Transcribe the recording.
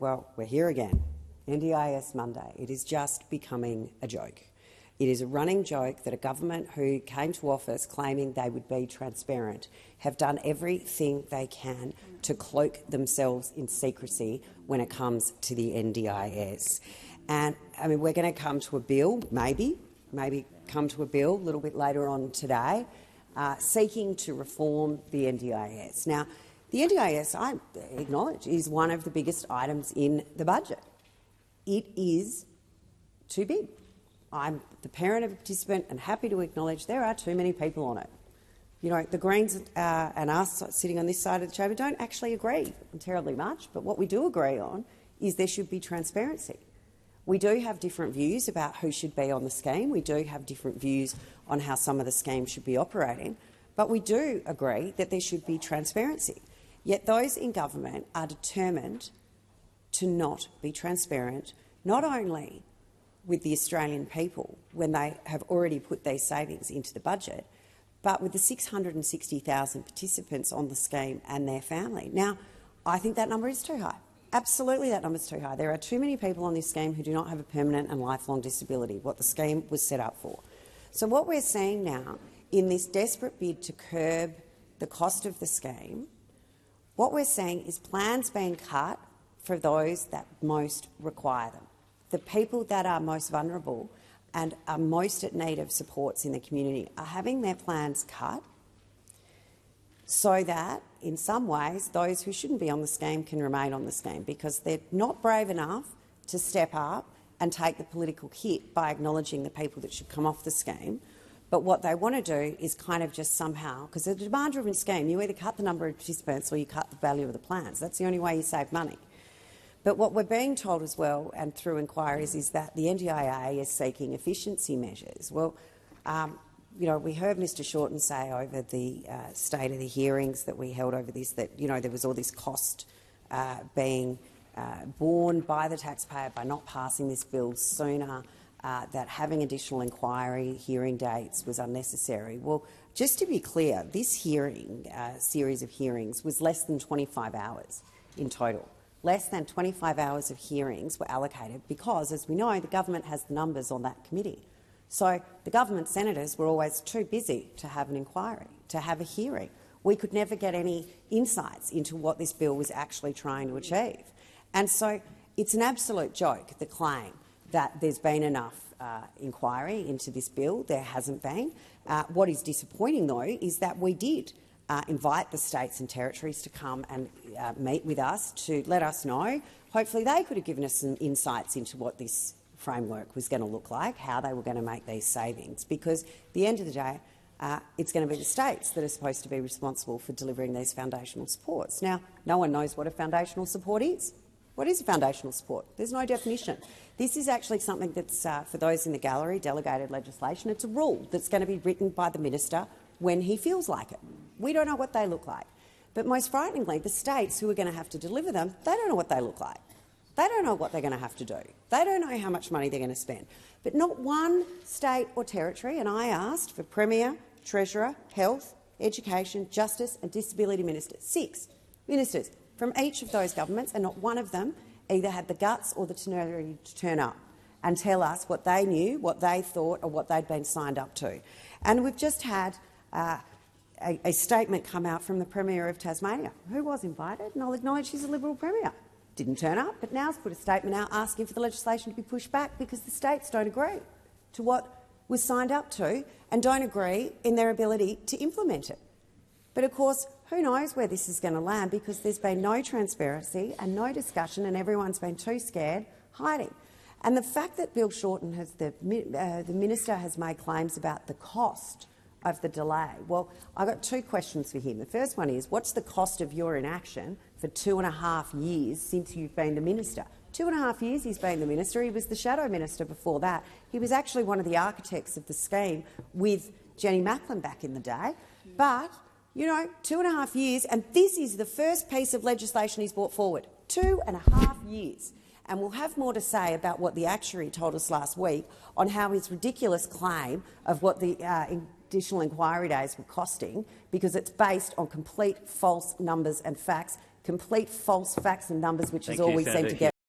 well, we're here again. NDIS Monday. It is just becoming a joke. It is a running joke that a government who came to office claiming they would be transparent have done everything they can to cloak themselves in secrecy when it comes to the NDIS. And, I mean, we're going to come to a bill, maybe come to a bill a little bit later on today, seeking to reform the NDIS. Now, the NDIS, I acknowledge, is one of the biggest items in the budget. It is too big. I'm the parent of a participant and happy to acknowledge there are too many people on it. You know, the Greens and us sitting on this side of the chamber don't actually agree on terribly much, but what we do agree on is there should be transparency. We do have different views about who should be on the scheme. We do have different views on how some of the schemes should be operating, but we do agree that there should be transparency. Yet those in government are determined to not be transparent, not only with the Australian people when they have already put these savings into the budget, but with the 660,000 participants on the scheme and their family. Now, I think that number is too high. Absolutely, that number is too high. There are too many people on this scheme who do not have a permanent and lifelong disability, what the scheme was set up for. So what we're seeing now, in this desperate bid to curb the cost of the scheme, what we're seeing is plans being cut for those that most require them. The people that are most vulnerable and are most at need of supports in the community are having their plans cut so that, in some ways, those who shouldn't be on the scheme can remain on the scheme because they're not brave enough to step up and take the political hit by acknowledging the people that should come off the scheme. But what they want to do is kind of just somehow, because it's a demand-driven scheme, you either cut the number of participants or you cut the value of the plans. That's the only way you save money. But what we're being told as well, and through inquiries, is that the NDIA is seeking efficiency measures. Well, you know, we heard Mr Shorten say over the state of the hearings that we held over this that, you know, there was all this cost being borne by the taxpayer by not passing this bill sooner, that having additional inquiry hearing dates was unnecessary. Well, just to be clear, this hearing, series of hearings, was less than 25 hours in total. Less than 25 hours of hearings were allocated because, as we know, the government has the numbers on that committee. So the government senators were always too busy to have an inquiry, to have a hearing. We could never get any insights into what this bill was actually trying to achieve. And so it's an absolute joke, the claim that there's been enough inquiry into this bill. There hasn't been. What is disappointing, though, is that we did invite the states and territories to come and meet with us to let us know. Hopefully they could have given us some insights into what this framework was going to look like, how they were going to make these savings, because at the end of the day, it's going to be the states that are supposed to be responsible for delivering these foundational supports. Now, no one knows what a foundational support is. What is a foundational support? There's no definition. This is actually something that's, for those in the gallery, delegated legislation. It's a rule that's going to be written by the minister when he feels like it. We don't know what they look like. But most frighteningly, the states who are going to have to deliver them, they don't know what they look like. They don't know what they're going to have to do. They don't know how much money they're going to spend. But not one state or territory, and I asked for Premier, Treasurer, Health, Education, Justice and Disability Ministers, 6 ministers from each of those governments, and not one of them either had the guts or the temerity to turn up and tell us what they knew, what they thought or what they'd been signed up to. And we've just had a statement come out from the Premier of Tasmania, who was invited, and I'll acknowledge he's a Liberal Premier. Didn't turn up, but now's put a statement out asking for the legislation to be pushed back because the states don't agree to what was signed up to and don't agree in their ability to implement it. But of course, who knows where this is going to land because there's been no transparency and no discussion and everyone's been too scared, hiding. And the fact that Bill Shorten, the minister, has made claims about the cost of the delay. Well, I've got 2 questions for him. The first one is, what's the cost of your inaction for 2.5 years since you've been the minister? 2.5 years he's been the minister. He was the shadow minister before that. He was actually one of the architects of the scheme with Jenny Macklin back in the day. But, you know, 2.5 years, and this is the first piece of legislation he's brought forward. 2.5 years. And we'll have more to say about what the actuary told us last week on how his ridiculous claim of what the additional inquiry days were costing, because it's based on complete false numbers and facts, complete false facts and numbers, which Thank is all you, we Senator seem to get.